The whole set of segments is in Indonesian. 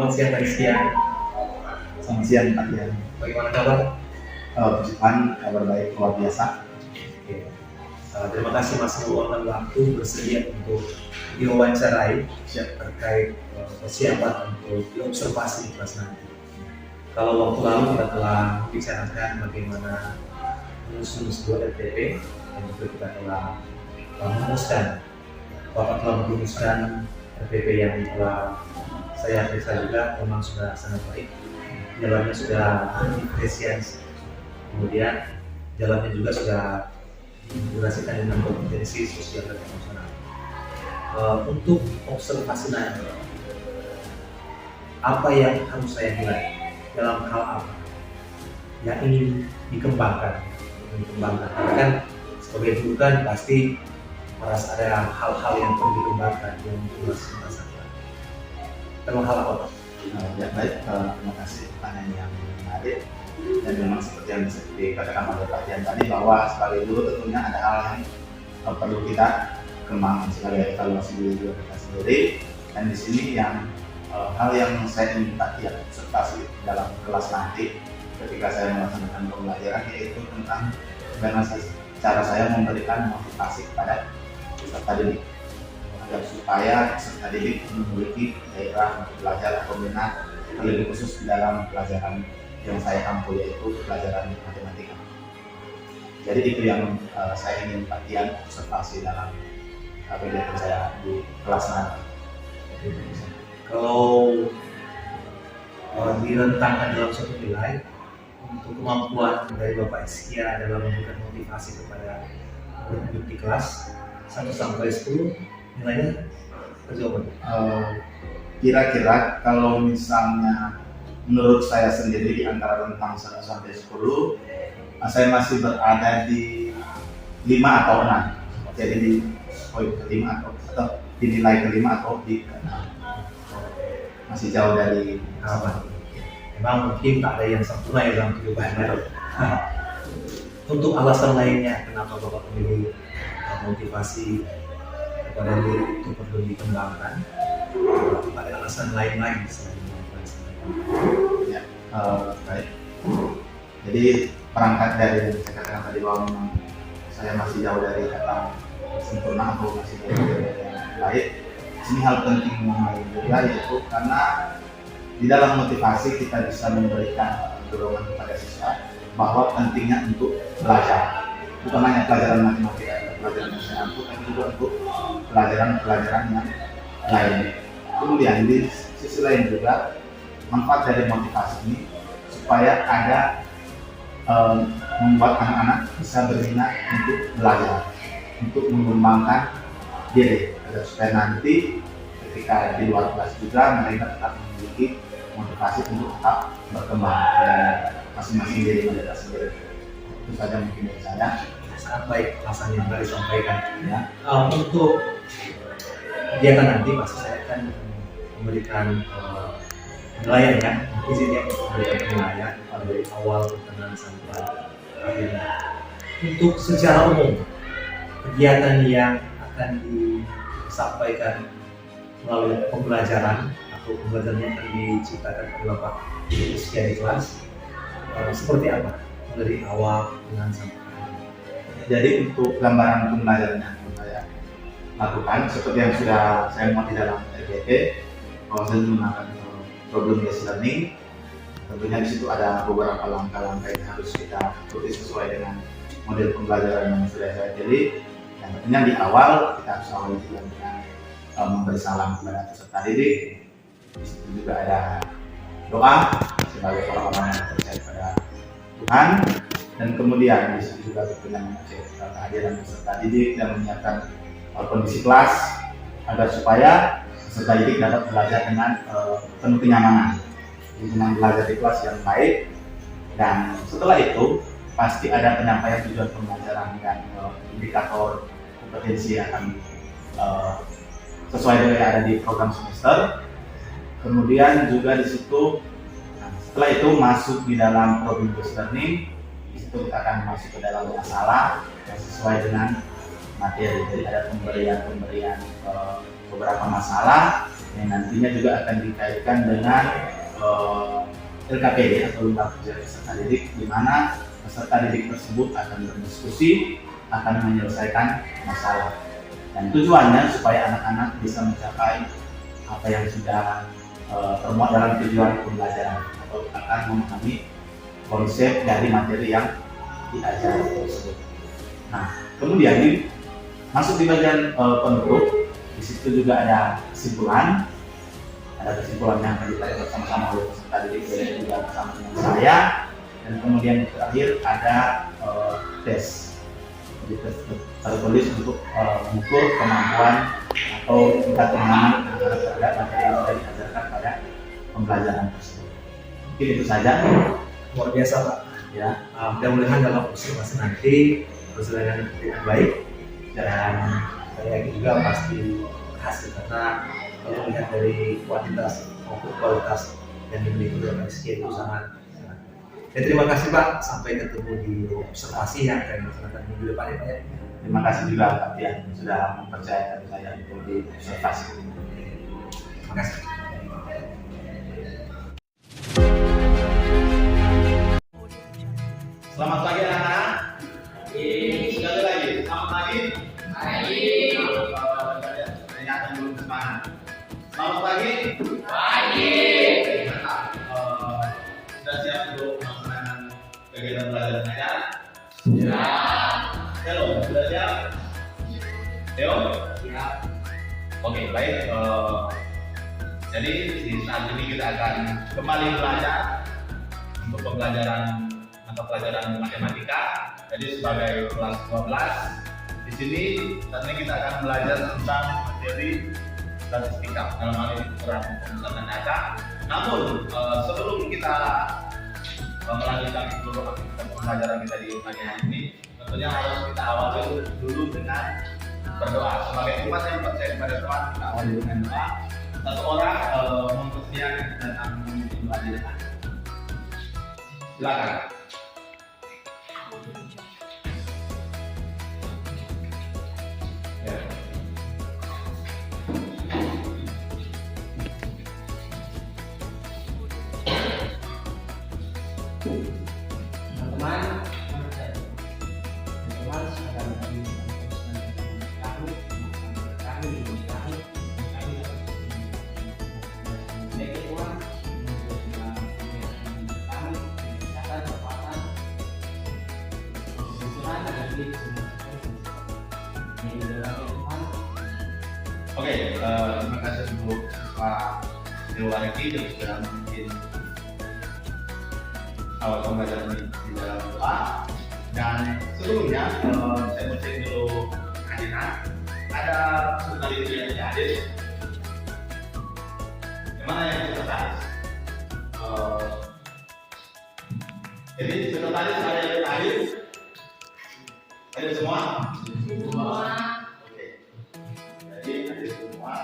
Selamat siang Pak Istian. Selamat siang Pak Dian. Bagaimana kabar? Puji Tuhan, kabar baik luar biasa. Oke. Terima kasih Mas meluangkan waktu bersedia untuk diwawancarai terkait persiapan untuk diobservasi di kelas nanti. Kalau waktu lalu kita telah bicarakan bagaimana menyusun sebuah RTP dan juga kita telah merumuskan, Bapak telah merumuskan RTP yang telah saya periksa juga memang sudah sangat baik. Jalannya sudah diapresiasi, kemudian jalannya juga sudah didurasikan dengan kompetensi sosial dan emosional. Untuk observasi nanti, apa yang harus saya nilai dalam hal apa yang ingin dikembangkan? Karena kan sebagai guru kan pasti merasa ada hal-hal yang perlu dikembangkan yang masih merasakan. Dalam hal apa? Ya baik, terima kasih pertanyaan yang menarik. Dan memang seperti yang bisa dikatakan oleh Pak Dian tadi, bahwa sebagai guru tentunya ada hal yang perlu kita kembangkan sebagai evaluasi diri juga kita sendiri. Dan di sini yang hal yang saya minta observasi dalam kelas nanti ketika saya melaksanakan pembelajaran, yaitu tentang bagaimana cara saya memberikan motivasi kepada peserta didik, agar supaya peserta didik memiliki gairah untuk belajar atau minat lebih khusus di dalam pelajaran yang saya ampu, yaitu pelajaran matematika. Jadi itu yang saya ingin perhatian observasi dalam kegiatan saya di kelas nanti. Kalau direntangkan dalam suatu nilai, untuk kemampuan dari Bapak Iskia dalam memberikan motivasi kepada murid di kelas 1 sampai 10, nilainya berapa? Kira-kira kalau misalnya menurut saya sendiri di antara rentang 1 sampai 10, saya masih berada di 5 atau 6. Jadi di poin ke-5 atau di nilai ke-5 atau di ke-6. Masih jauh dari Harapan. Memang mungkin tak ada yang sempurna ya dalam kehidupan. Untuk alasan lainnya, kenapa Bapak memilih motivasi kepada guru itu perlu dikembangkan? Ada alasan lain selain motivasi? Ya, baik. Jadi perangkat dari yang saya katakan tadi, bahwa memang saya masih jauh dari kata sempurna atau masih jauh dari yang baik. Ini hal penting mengenai juga, yaitu karena di dalam motivasi kita bisa memberikan dorongan kepada siswa bahwa pentingnya untuk belajar, bukan hanya pelajaran matematika atau pelajaran yang saya ampu, tapi juga untuk pelajaran yang lain. Kemudian di sisi lain juga manfaat dari motivasi ini supaya ada membuat anak-anak bisa berminat untuk belajar, untuk mengembangkan diri, agar supaya nanti ketika di luar kelas juga mereka tetap memiliki motivasi untuk tetap berkembang dan masing-masing diri mereka sendiri. Itu saja mungkin dari saya. Sangat baik alasan yang tadi disampaikan. Ya. Untuk kegiatan nanti pasti saya akan memberikan penilaian ya, izin ya memberikan penilaian dari awal pertengahan sampai akhirnya. Untuk secara umum kegiatan yang akan disampaikan melalui pembelajaran atau pembelajaran yang akan diciptakan oleh Bapak Iskia di kelas seperti apa dari awal dengan sampai akhir? Jadi untuk gambaran pembelajaran yang saya lakukan seperti yang sudah saya muat di dalam RTP, bahwa saya menggunakan problem based learning. Tentunya di situ ada beberapa langkah-langkah yang harus kita ikuti sesuai dengan model pembelajaran yang sudah saya pilih. Dan tentunya di awal kita harus awali dengan memberi salam kepada peserta didik. Di situ juga ada doa sebagai orang-orang yang percaya pada Tuhan, dan kemudian di situ juga tentunya mengecek kehadiran peserta didik dan menyiapkan kondisi kelas agar supaya peserta didik dapat belajar dengan penuh kenyamanan, lingkungan belajar di kelas yang baik. Dan setelah itu pasti ada penyampaian tujuan pembelajaran dan indikator kompetensi yang akan sesuai dengan yang ada di program semester. Kemudian juga di situ, setelah itu masuk di dalam problem based learning. Di situ kita akan masuk ke dalam masalah yang sesuai dengan materi. Jadi ada pemberian beberapa masalah yang nantinya juga akan dikaitkan dengan LKPD atau Lembaga Kerja Peserta Didik, di mana peserta didik tersebut akan berdiskusi, akan menyelesaikan masalah. Dan tujuannya supaya anak-anak bisa mencapai apa yang sudah termuat dalam tujuan pembelajaran atau akan memahami konsep dari materi yang diajar tersebut. Nah, kemudian masuk di bagian penutup, di situ juga ada kesimpulan yang akan ditarik bersama-sama oleh peserta didik dan juga bersama dengan saya. Dan kemudian terakhir ada tes. Jadi tes tertulis untuk mengukur kemampuan atau tingkat pemahaman anak-anak terhadap materi yang sudah diajarkan pada pembelajaran tersebut. Mungkin itu saja. Luar biasa Pak. Ya, Mudah-mudahan dalam observasi nanti berjalan dengan baik, dan saya yakin juga pasti berhasil, karena kalau melihat dari kuantitas maupun kualitas yang dimiliki oleh PSK itu sangat. Ya, terima kasih Pak, sampai ketemu di observasi yang akan dilaksanakan minggu depan ya Pak ya. terima kasih juga Pak Tian sudah mempercayakan saya untuk di observasi. Terima kasih. Selamat pagi anak-anak. Sekali lagi, selamat pagi. Peringatan dulu ke depan. Selamat pagi. Sudah siap untuk melaksanakan kegiatan belajar mengajar? Halo, sudah siap? Theo? Siap. Oke, baik. Jadi di saat ini kita akan kembali belajar untuk pembelajaran mata pelajaran matematika. Jadi sebagai kelas 12 di sini saat ini kita akan belajar tentang materi statistika, dalam hal ini ukuran pemusatan data. Namun sebelum kita melanjutkan seluruh aktivitas pembelajaran kita di pagi hari ini, tentunya harus kita awali dulu dengan berdoa. Sebagai umat yang percaya kepada Tuhan, kita awali dengan doa. Satu orang mempersiapkan datang menuju doa di depan. Silakan. Teman-teman, akan kami Oke, terima kasih untuk Pak Dewa Reki yang sudah memimpin awal pembelajaran ini di dalam doa. Dan sebelumnya saya mau cek dulu kehadiran. Ada peserta didik yang tidak hadir. Yang mana yang sekretaris? Jadi sekretaris ada yang tidak hadir? Hadir semua? Oke. Jadi hadir semua.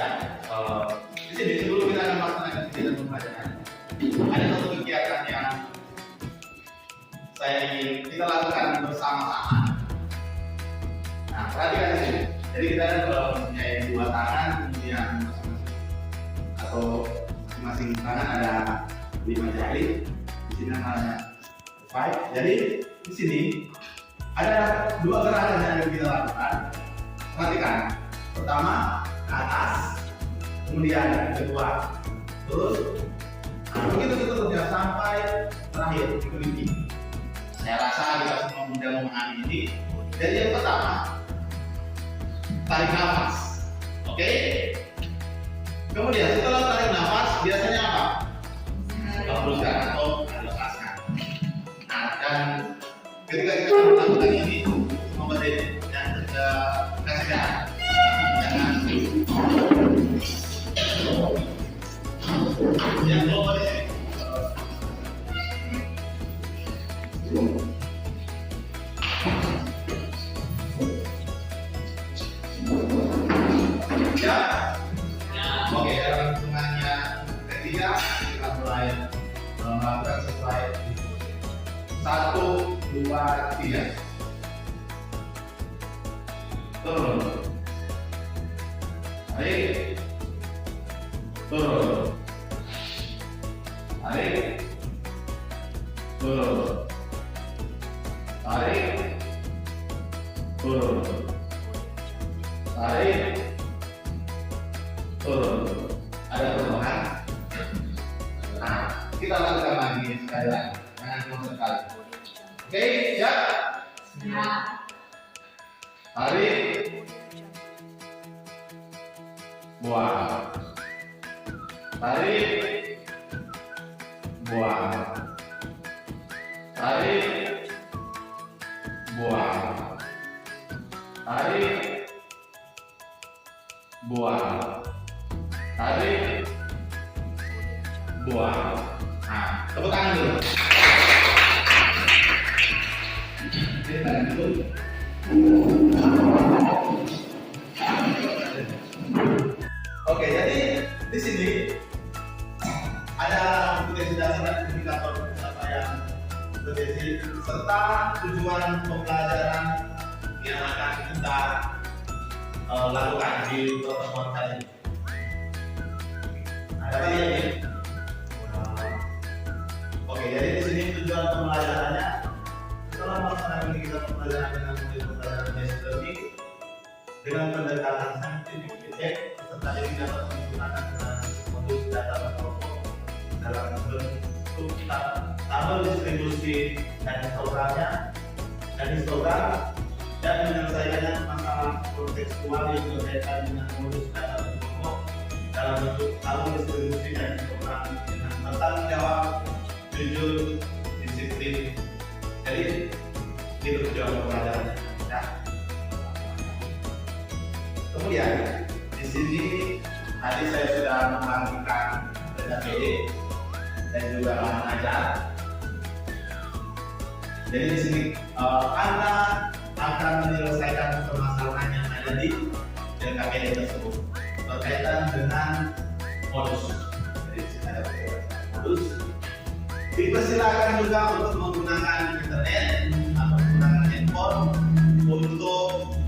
Ya, di sini sebelum kita akan melaksanakan kegiatan pembelajaran, ada satu kegiatan yang saya ingin kita lakukan bersama-sama. Nah, perhatikan di sini. Jadi kita mempunyai dua tangan, kemudian masing-masing tangan ada 5 jari. Di sini namanya 5. Jadi di sini ada dua gerakan yang kita lakukan. Perhatikan. Pertama, ke atas, kemudian kedua, terus begitu seterusnya sampai terakhir dikeliti. Saya rasa kita semua mudah memahami ini. Jadi yang pertama, tarik nafas, oke? Kemudian setelah tarik nafas, biasanya apa? Hembuskan atau lepaskan. Nah, dan ketika kita melakukan ini, semua berdiri dan kasih jarak. Yang keluar di sini. Ya. Oke, dalam hitungannya ketiga kita mulai melakukan sesuai 1, 2, 3. turun, tarik, turun, tarik, turun, tarik, turun, tarik, turun. Ada perubahan? Nah, kita lakukan lagi sekali lagi. Jangan cuma sekali. Oke, siap? Ya. Tarik, buang, tarik, buang, tarik, buang, tarik, buang, tarik, buang. Nah, tepuk tangan dulu. Tepuk tangan dulu. Oke, jadi di sini ada potensi dasar dan indikator apa yang terjadi serta tujuan pembelajaran yang akan kita lakukan di pertemuan kali ini. Ada apa ini? Oke, jadi di sini tujuan pembelajarannya setelah melaksanakan kegiatan pembelajaran dengan modul pembelajaran machine learning dengan pendekatan scientific method serta yang dapat menggunakan modul data kelompok dalam bentuk tabel distribusi dan histogram dan menyelesaikan masalah kontekstual yang berkaitan dengan modul data kelompok dalam bentuk tabel distribusi dan histogram dengan bertanggung jawab, jujur, disiplin. Jadi itu tujuan pembelajarannya. Nah, kemudian di sini tadi saya sudah membagikan data PD dan juga bahan ajar. Jadi di sini Anda akan menyelesaikan permasalahan yang ada di DKPD tersebut berkaitan dengan modus. Jadi di sini ada modus. Dipersilakan juga untuk menggunakan internet atau menggunakan handphone untuk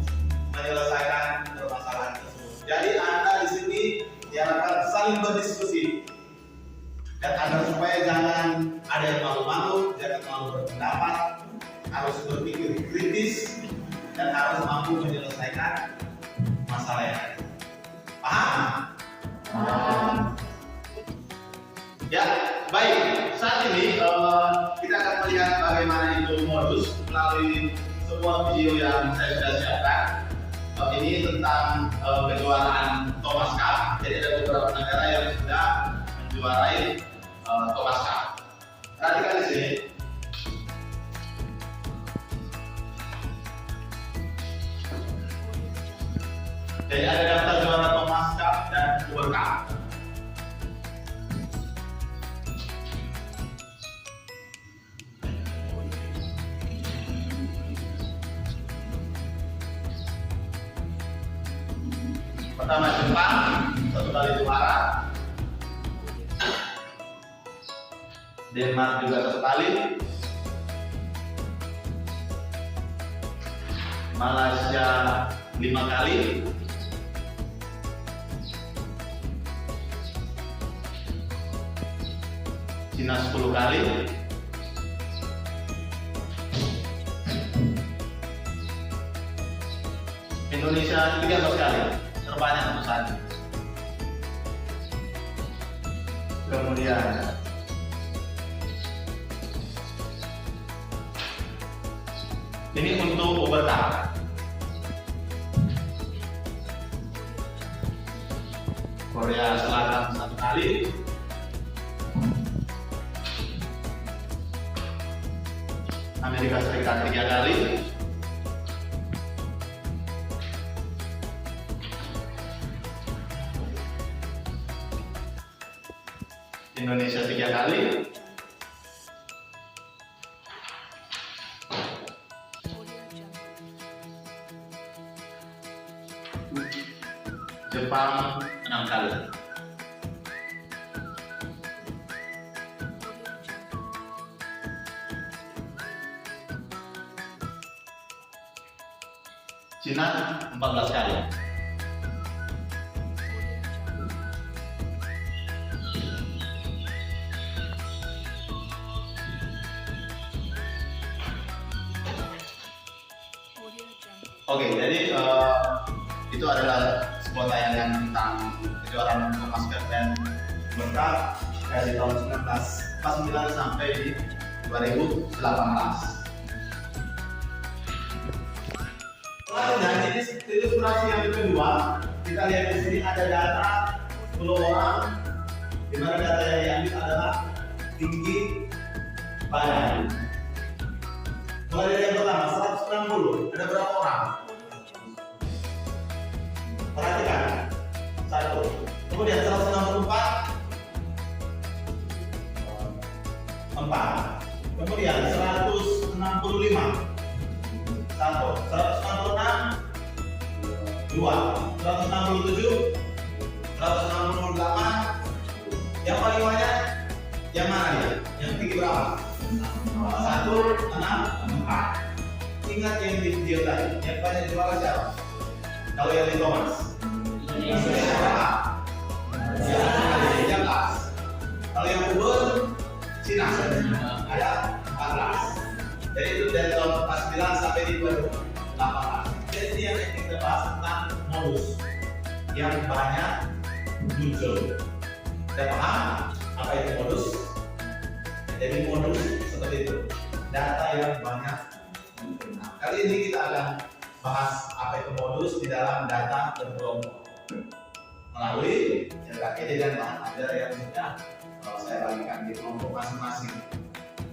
menyelesaikan permasalahan tersebut. Jadi Anda di sini diharapkan saling berdiskusi dan agar supaya jangan ada yang malu-malu, jangan malu berpendapat, harus berpikir kritis dan harus mampu menyelesaikan masalah yang ada. Paham? Paham. Ya, baik. Saat ini kita akan melihat bagaimana itu modus melalui sebuah video yang saya sudah siapkan. Ini tentang kejuaraan Thomas Cup. Jadi ada beberapa negara yang sudah menjuarai Thomas Cup. Perhatikan di sini. Jadi ada daftar juara Thomas Cup dan World Cup. Pertama Jepang, 1 kali juara. Denmark juga 1 kali. Malaysia 5 kali. Cina 10 kali. Indonesia 13 kali. Terbanyak untuk saat ini. Kemudian ini untuk Uber Cup. Korea Selatan 1 kali. Amerika Serikat 3 kali. Indonesia 3 kali. Jepang 6 kali. Cina 14 kali. Oke, jadi itu adalah sebuah tayangan tentang kejuaraan Thomas Band lengkap dari tahun 1949 sampai di 2018. Selanjutnya, ini ilustrasi yang kedua, kita lihat di sini ada data 10 orang, di mana data yang diambil adalah tinggi badan. Mulai dari yang pertama, 160, ada berapa orang? Perhatikan, 1. Kemudian 164, 4. Kemudian 165, 1. 166, 2. 167, 168. Yang paling banyak yang mana dia? Yang tinggi berapa? 164. Ingat yang di video tadi, yang banyak di bawah siapa? Kalau yang di Thomas, kalau yang Ubud, Cina ada 14. Jadi itu dari tahun 49 sampai di 2018. Jadi yang kita bahas tentang modus yang banyak muncul. Kita paham apa itu modus? Jadi modus seperti itu, data yang banyak. Nah, kali ini kita akan bahas apa itu modus di dalam data berkelompok melalui LKPD dan bahan ajar yang sudah saya bagikan di kelompok masing-masing.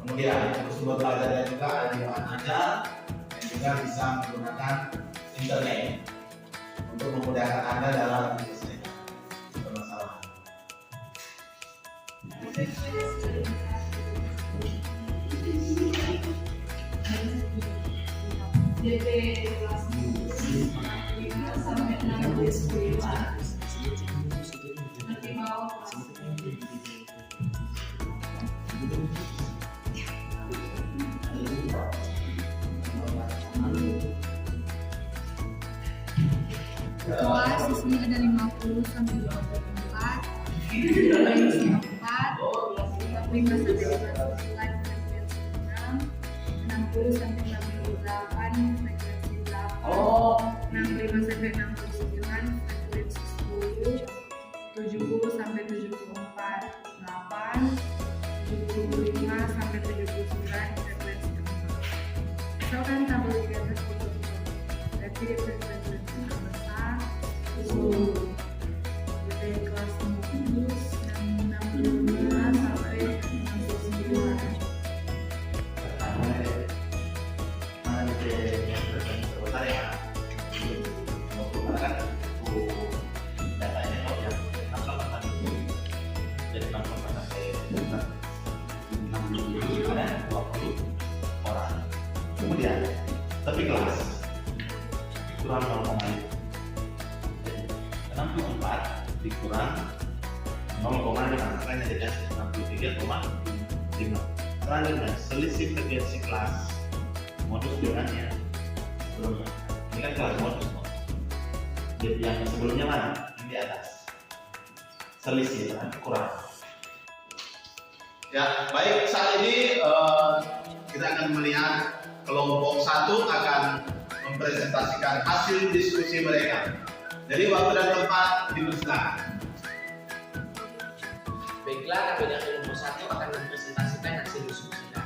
Kemudian untuk sumber belajarnya juga ada di bahan ajar yang juga bisa menggunakan internet untuk memudahkan Anda dalam menyelesaikan permasalahan. DP kelas 5 sampai 6 nanti mau kelas di sini ada 50 sampai 24, frekuensi 4, 5 sampai 59, frekuensi 6, 60 sampai 68, frekuensi 8, 65 sampai 69, frekuensi 10, 70 sampai 74, 8, 75 sampai 79, frekuensi 4. Misalkan tabel di atas berarti di frekuensi yang besar itu dari kelas 50 dan 65 sampai 69. Mana di yang terbesar ya? Karena datanya kalau yang 68 itu jadi 68 sampai 60 ada 20 orang. Kemudian tapi kelas kurang 0,5. 64 dikurang 0,5 makanya jadi 63,5. Selanjutnya selisih frekuensi kelas modus dengannya sebelumnya. Ini kan kelas modus. Jadi yang sebelumnya mana? Yang di atas. Selisih kan kurang. Ya, baik, saat ini kita akan melihat kelompok 1 akan mempresentasikan hasil diskusi mereka. Jadi waktu dan tempat dipersilakan. Baiklah, KPD kelompok 1 akan mempresentasikan hasil diskusinya.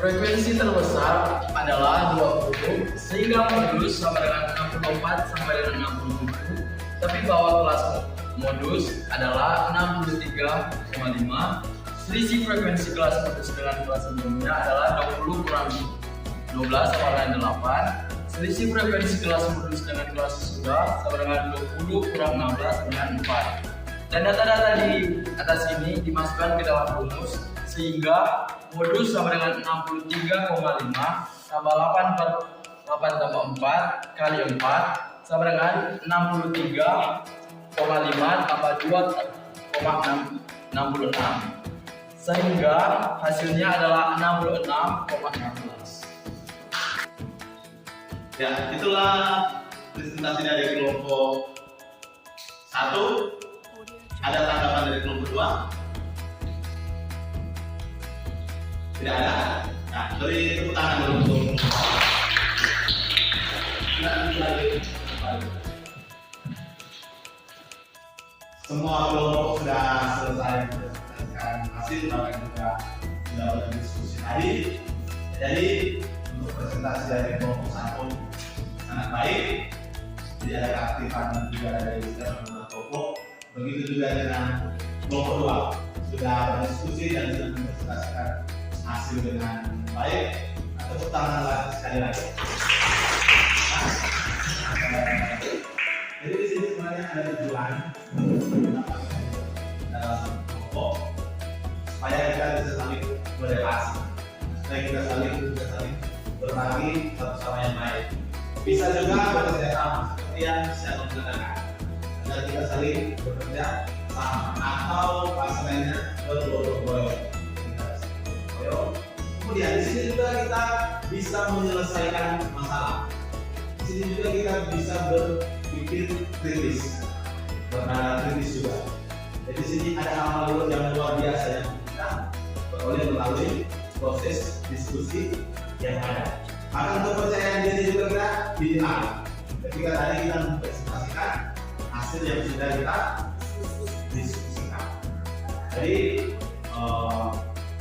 Frekuensi terbesar adalah 20 sehingga modus sama dengan 64 sampai dengan 67, tapi bawah kelas modus adalah 63,5. Selisih frekuensi kelas modus dengan kelas sebelumnya adalah 20 kurang 12 sama dengan 8. Selisih frekuensi kelas modus dengan kelas sesudah sama dengan 20 kurang 16 sama dengan 4. Dan data-data di atas ini dimasukkan ke dalam rumus sehingga modus sama dengan 63,5 tambah 8 tambah 4 kali 4 sama dengan 63,5 tambah 2,66, sehingga hasilnya adalah 66,16. Ya, itulah presentasi dari kelompok 1. Ada tanggapan dari kelompok 2? Tidak ada? Nah, beri tepuk tangan dulu untuk semua kelompok sudah selesai mendapatkan hasil, bahkan juga sudah berdiskusi tadi. Jadi untuk presentasi dari kelompok 1 sangat baik. Jadi ada keaktifan juga dari beberapa kelompok. Begitu juga dengan kelompok 2 sudah berdiskusi dan sudah mempresentasikan hasil dengan baik. Tepuk tangan lagi sekali lagi. Jadi di sini sebenarnya ada tujuan dalam kelompok supaya kita bisa saling berrelasi, supaya kita saling berbagi satu sama yang lain. Bisa juga bekerja sama seperti yang saya mengatakan, agar kita saling bekerja sama atau pasalnya bergotong-royong. Kemudian di sini juga kita bisa menyelesaikan masalah. Di sini juga kita bisa berpikir kritis, bernalar kritis juga. Jadi di sini ada hal-hal yang luar biasa yang kita peroleh melalui proses diskusi yang ada. Maka untuk kepercayaan diri juga kita dinilai. Ketika tadi kita mempresentasikan hasil yang sudah kita diskusikan. Jadi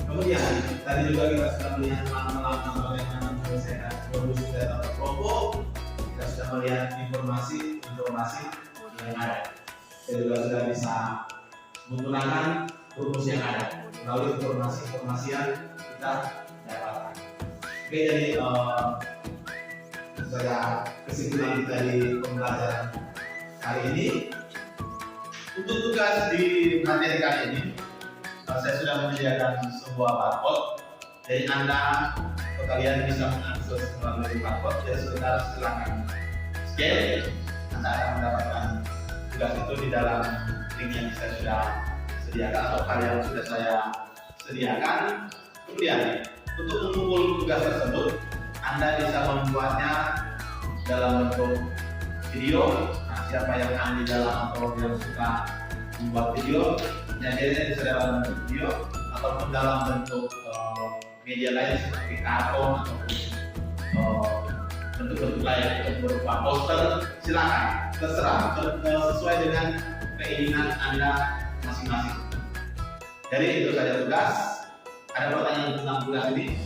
kemudian tadi juga kita sudah melihat langkah-langkah bagaimana menyelesaikan produksi data kelompok. Kita sudah melihat informasi yang ada. Kita juga sudah bisa menggunakan rumus yang ada melalui informasi yang kita dapatkan. Oke, jadi saya kesimpulan kita di pembelajaran kali ini. Untuk tugas di materi kali ini, saya sudah menyediakan sebuah barcode. Jadi Anda atau kalian bisa mengakses melalui barcode. Jadi saudara silakan scan. Anda akan mendapatkan tugas itu di dalam link yang saya sudah sediakan atau file yang sudah saya sediakan. Kemudian untuk mengumpul tugas tersebut, Anda bisa membuatnya dalam bentuk video. Nah, siapa yang ahli dalam atau yang suka membuat video, nyadinya bisa dalam bentuk video ataupun dalam bentuk media lain seperti karton ataupun bentuk-bentuk lain berupa poster. Silakan, terserah, sesuai dengan keinginan Anda masing-masing. Jadi itu saja tugas. Ada pertanyaan tentang tugas ini?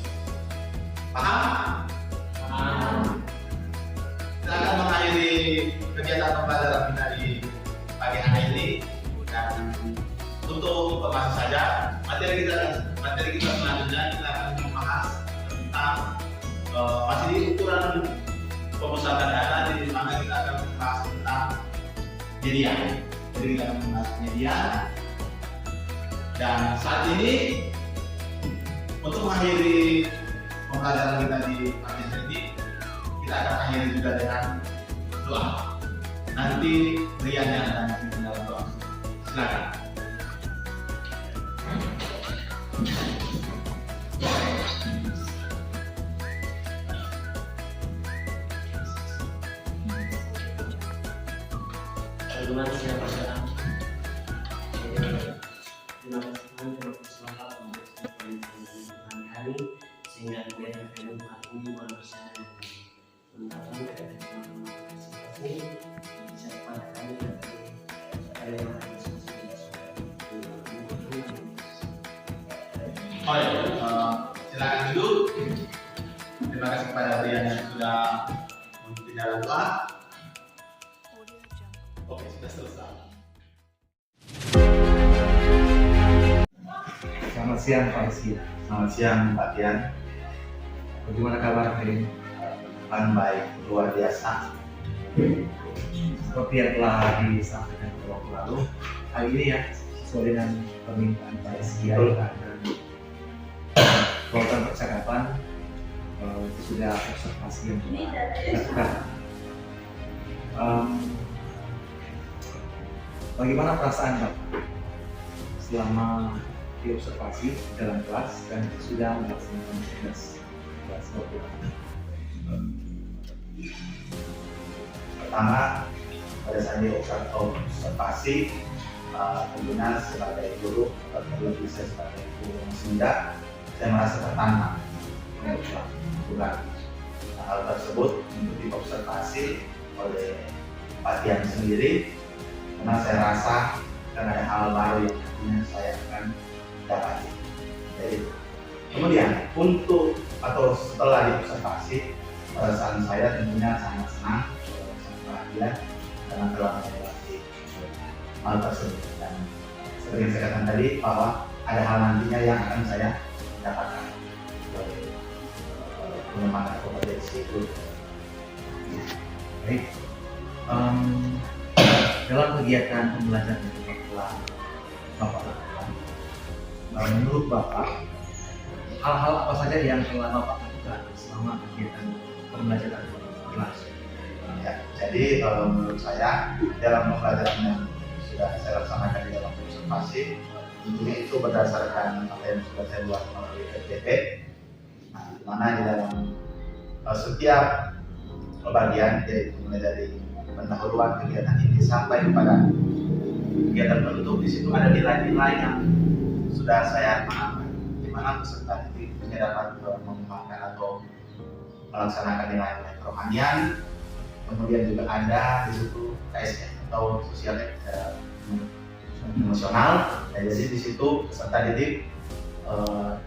Paham? Silakan mengakhiri kegiatan pembelajaran kita di pagi hari ini. Dan untuk informasi saja, materi kita selanjutnya kita akan membahas tentang masih di ukuran pemusatan data, di mana kita akan membahas tentang media. Jadi kita akan membahas media. Dan saat ini untuk mengakhiri pembelajaran kita di pagi hari ini, kita akan akhiri juga dengan doa. Nanti riannya akan kita dalam doa. Silakan. Terima kasih Pak Syarah. Terima kasih Tuhan, terima kasih selamat untuk setiap hari sehingga kita dapat memahami manusia dan menemukan keadaan presentasi bisa kepada kami dan kalian Baik, silakan duduk. Terima kasih kepada Brian yang sudah memimpin dalam doa. Oke, sudah selesai. Selamat siang Pak Rizky. Selamat siang Pak Dian. Bagaimana kabar hari ini? Baik, luar biasa. Seperti yang telah disampaikan waktu lalu, hari ini ya sesuai dengan permintaan Pak Rizky dan program percakapan itu sudah observasi yang dilakukan. Bagaimana perasaan Pak selama diobservasi dalam kelas dan sudah melaksanakan tugas kelas program? Pertama, pada saat diobservasi, tentunya sebagai guru, terlebih saya sebagai guru yang muda, saya merasa tertantang untuk melakukan hal tersebut untuk diobservasi oleh Pak Dian sendiri, karena saya rasa akan ada hal baru yang nantinya saya akan dapati. Jadi, kemudian untuk atau setelah diobservasi, perasaan saya tentunya sangat senang, sangat bahagia karena telah melewati hal tersebut. Dan seperti yang saya katakan tadi, bahwa ada hal nantinya yang akan saya dapatkan dari pengembangan kompetensi itu. Baik. Dalam kegiatan pembelajaran yang telah Bapak lakukan, menurut Bapak, hal-hal apa saja yang telah Bapak lakukan selama kegiatan pembelajaran kelas? Ya, jadi menurut saya dalam pembelajaran yang sudah saya laksanakan di dalam observasi, tentunya itu berdasarkan apa yang sudah saya buat melalui FDP. Nah, di mana di dalam setiap bagian, yaitu mulai dari pendahuluan kegiatan ini sampai kepada kegiatan penutup, di situ ada nilai-nilai yang sudah saya pahami, di mana peserta didik dapat mengembangkan atau melaksanakan nilai-nilai kerohanian. Kemudian juga ada di situ KSM atau sosial emosional. Jadi di situ peserta didik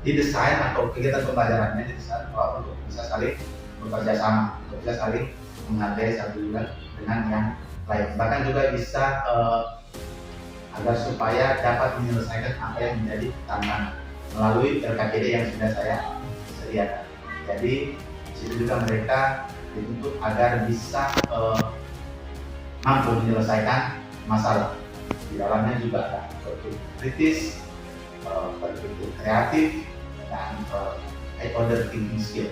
didesain atau kegiatan pembelajarannya didesain untuk bisa saling bekerja sama, bisa saling menghargai satu dengan yang lain. Bahkan juga bisa agar supaya dapat menyelesaikan apa yang menjadi tantangan melalui LKPD yang sudah saya sediakan. Jadi di situ juga mereka dituntut agar bisa mampu menyelesaikan masalah. Di dalamnya juga ada berpikir kritis, berpikir kreatif, dan order thinking skill.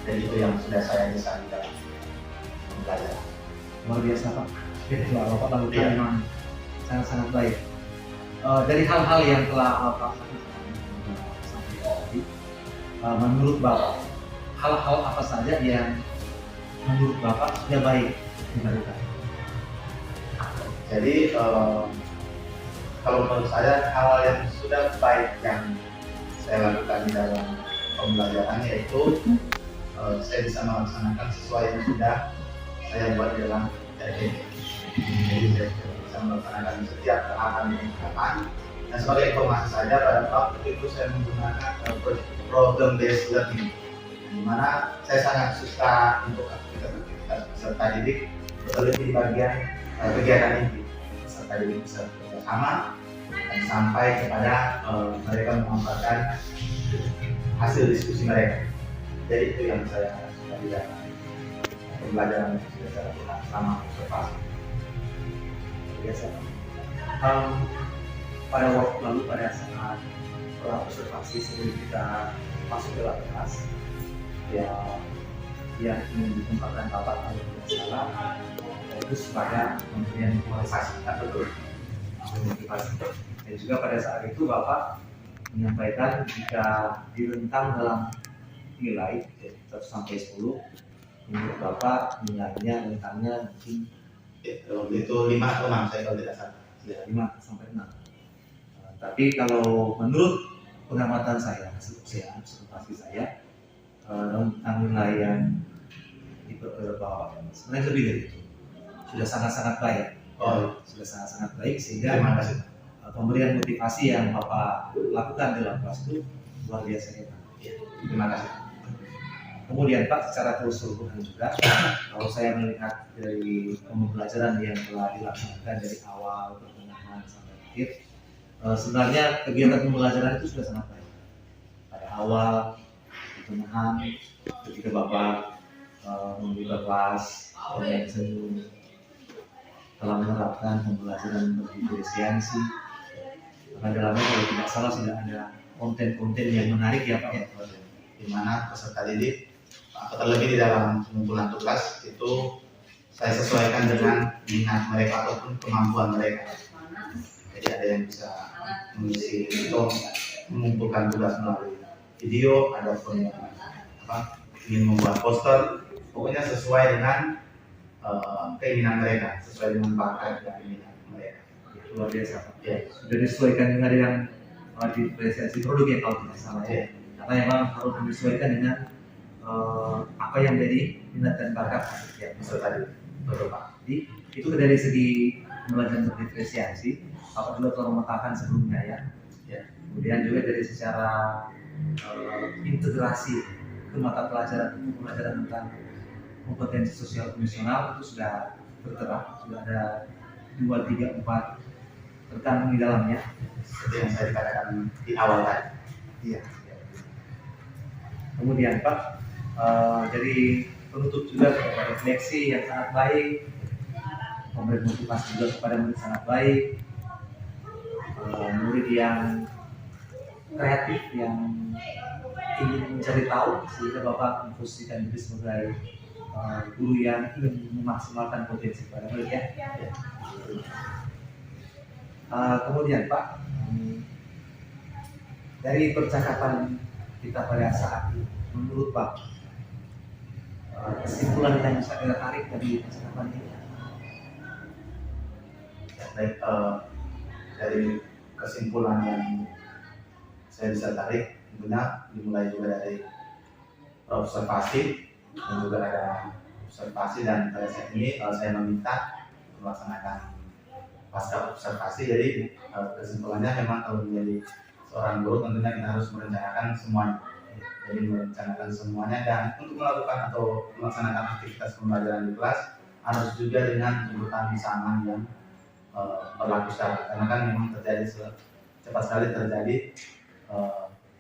Dan itu yang sudah saya desain dalam pembelajaran. Luar biasa Pak. Yang Bapak lakukan memang sangat-sangat baik. Dari hal-hal yang telah Bapak lakukan sampai tadi, menurut Bapak, hal-hal apa saja yang menurut Bapak sudah baik dilakukan? Jadi kalau menurut saya hal yang sudah baik yang saya lakukan di dalam pembelajaran yaitu saya bisa melaksanakan sesuai yang sudah saya buat di dalam RPD. Jadi saya bisa melaksanakan setiap tahapan yang tahapan. Dan sebagai informasi saja, pada waktu itu saya menggunakan program based learning, di mana saya sangat suka untuk aktivitas peserta didik, terlebih di bagian kegiatan ini. Peserta didik bisa bersama dan sampai kepada mereka memaparkan hasil diskusi mereka. Jadi itu yang saya suka di dalam pembelajaran yang sudah saya lakukan selama observasi. Biasa. Pada waktu lalu pada saat observasi sebelum kita masuk ke dalam kelas, ya yang ingin ditempatkan Bapak kalau tidak salah itu pada pemberian motivasi atau motivasi. Dan juga pada saat itu Bapak menyampaikan jika direntang dalam nilai 1 sampai 10, menurut Bapak nilainya rentangnya mungkin itu 5 atau 6 saya kalau tidak salah. Ya 5 sampai 6. Tapi kalau menurut pengamatan saya, observasi saya, rentang nilai yang diperbawa sebenarnya lebih dari itu. Sudah sangat-sangat baik. Sudah sangat-sangat baik sehingga Terima kasih. Pemberian motivasi yang Bapak lakukan dalam kelas itu luar biasa hebat. Terima kasih. Kemudian Pak, secara keseluruhan juga, kalau saya melihat dari pembelajaran yang telah dilaksanakan dari awal, pertengahan sampai akhir, sebenarnya kegiatan pembelajaran itu sudah sangat baik. Pada awal, pertengahan, ketika Bapak membuka kelas, dan senyum, telah menerapkan pembelajaran berdiferensiasi. Karena dalamnya kalau tidak salah sudah ada konten-konten yang menarik ya Pak ya. Di mana peserta didik atau terlebih di dalam pengumpulan tugas itu saya sesuaikan dengan minat mereka ataupun kemampuan mereka. Jadi ada yang bisa mengisi atau mengumpulkan tugas melalui video, ada pun ingin membuat poster, pokoknya sesuai dengan keinginan mereka, sesuai dengan bakat dan minat mereka. Luar biasa Pak. Ya. Sudah disesuaikan dengan yang diferensiasi produk ya kalau tidak salah ya. Karena memang harus menyesuaikan dengan apa yang menjadi minat dan bakat ya peserta didik. Betul Pak. Jadi itu dari segi pembelajaran berdiferensiasi, Bapak juga telah memetakan sebelumnya ya. Ya. Kemudian juga dari secara integrasi ke mata pelajaran tentang kompetensi sosial emosional itu sudah bergerak, sudah ada 2, 3, 4 terkandung di dalamnya. Seperti yang saya katakan di awal tadi. Iya. Kemudian Pak, jadi penutup juga kepada refleksi yang sangat baik, memberi motivasi juga kepada murid sangat baik, murid yang kreatif yang ingin mencari tahu sehingga Bapak memposisikan diri sebagai guru yang ingin memaksimalkan potensi pada murid ya. Kemudian Pak, dari percakapan kita pada saat ini, menurut Pak, kesimpulan yang bisa kita tarik dari percakapan ini? Ya, baik, dari kesimpulan yang saya bisa tarik, tentunya dimulai juga dari observasi dan juga ada observasi dan pada saat ini saya meminta melaksanakan pasca observasi. Jadi kesimpulannya memang kalau menjadi seorang guru tentunya kita harus merencanakan semuanya. Jadi merencanakan semuanya dan untuk melakukan atau melaksanakan aktivitas pembelajaran di kelas harus juga dengan tuntutan zaman yang berlaku sekarang. Karena kan memang terjadi cepat sekali terjadi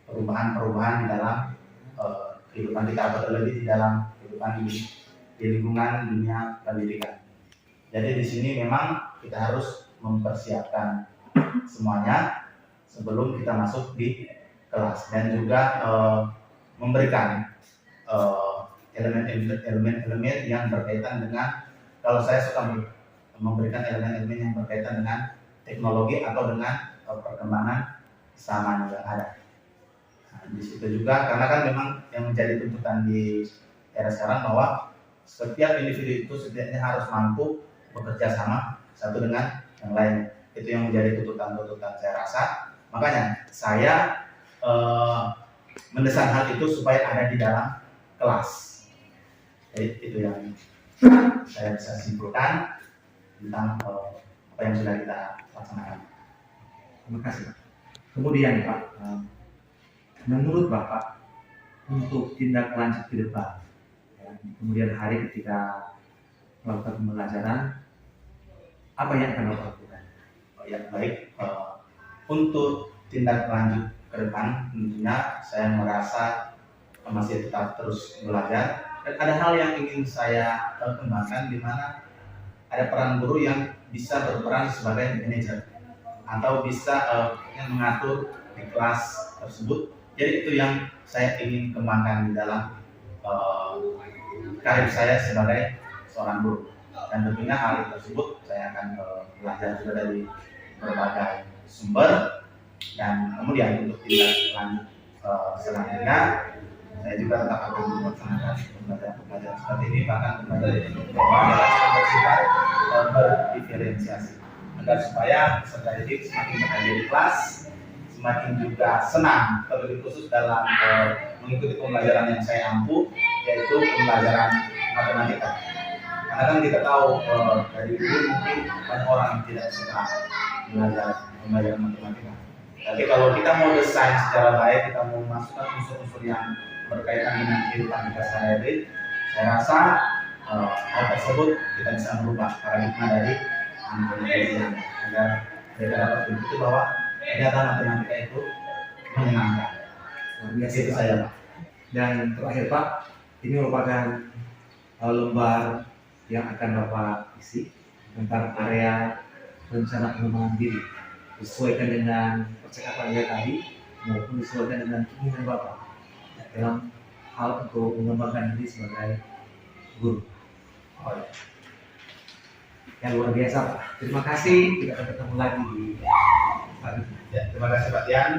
perubahan-perubahan di dalam kehidupan kita atau terlebih di dalam kehidupan di lingkungan dunia pendidikan. Jadi di sini memang kita harus mempersiapkan semuanya sebelum kita masuk di kelas dan juga memberikan elemen-elemen yang berkaitan dengan, kalau saya suka memberikan elemen-elemen yang berkaitan dengan teknologi atau dengan perkembangan zaman yang ada. Nah, di situ juga karena kan memang yang menjadi tuntutan di era sekarang bahwa setiap individu itu setidaknya harus mampu bekerja sama satu dengan yang lain. Itu yang menjadi tuntutan-tuntutan saya rasa. Makanya saya mendesak hal itu supaya ada di dalam kelas. Jadi itu yang saya bisa simpulkan tentang apa yang sudah kita laksanakan. Terima kasih Pak. Kemudian Pak, menurut Bapak untuk tindak lanjut ke depan, ya, kemudian hari ketika melakukan pembelajaran, apa yang akan Bapak lakukan? Ya baik, untuk tindak lanjut ke depan tentunya saya merasa masih tetap terus belajar dan ada hal yang ingin saya kembangkan di mana ada peran guru yang bisa berperan sebagai manajer atau bisa yang mengatur di kelas tersebut. Jadi itu yang saya ingin kembangkan di dalam karir saya sebagai seorang guru. Dan tentunya hal tersebut saya akan belajar juga dari berbagai sumber. Dan kemudian untuk tindak lanjut selanjutnya saya juga tetap akan melaksanakan pembelajaran seperti ini, bahkan pembelajaran yang bersifat berdiferensiasi agar supaya peserta didik semakin berada di kelas, semakin juga senang, terlebih khusus dalam mengikuti pembelajaran yang saya ampu, yaitu pembelajaran matematika. Karena kan kita tahu dari dulu mungkin banyak orang yang tidak suka belajar pembelajaran matematika. Tapi kalau kita mau desain secara baik, kita mau masukkan unsur-unsur yang berkaitan dengan kehidupan kita sehari-hari, saya rasa hal tersebut kita bisa merubah paradigma dari anak-anak ini agar mereka dapat berbukti bahwa kegiatan matematika itu menyenangkan. Luar biasa Itu Pak. saya, Pak. Dan terakhir Pak, ini merupakan lembar yang akan Bapak isi tentang area rencana pengembangan diri, disesuaikan dengan percakapan Anda tadi maupun disesuaikan dengan keinginan Bapak dalam hal untuk mengembangkan diri sebagai guru. Oh, ya. Yang luar biasa Pak. Terima kasih, kita akan ketemu lagi di Ya, terima kasih Pak Tian.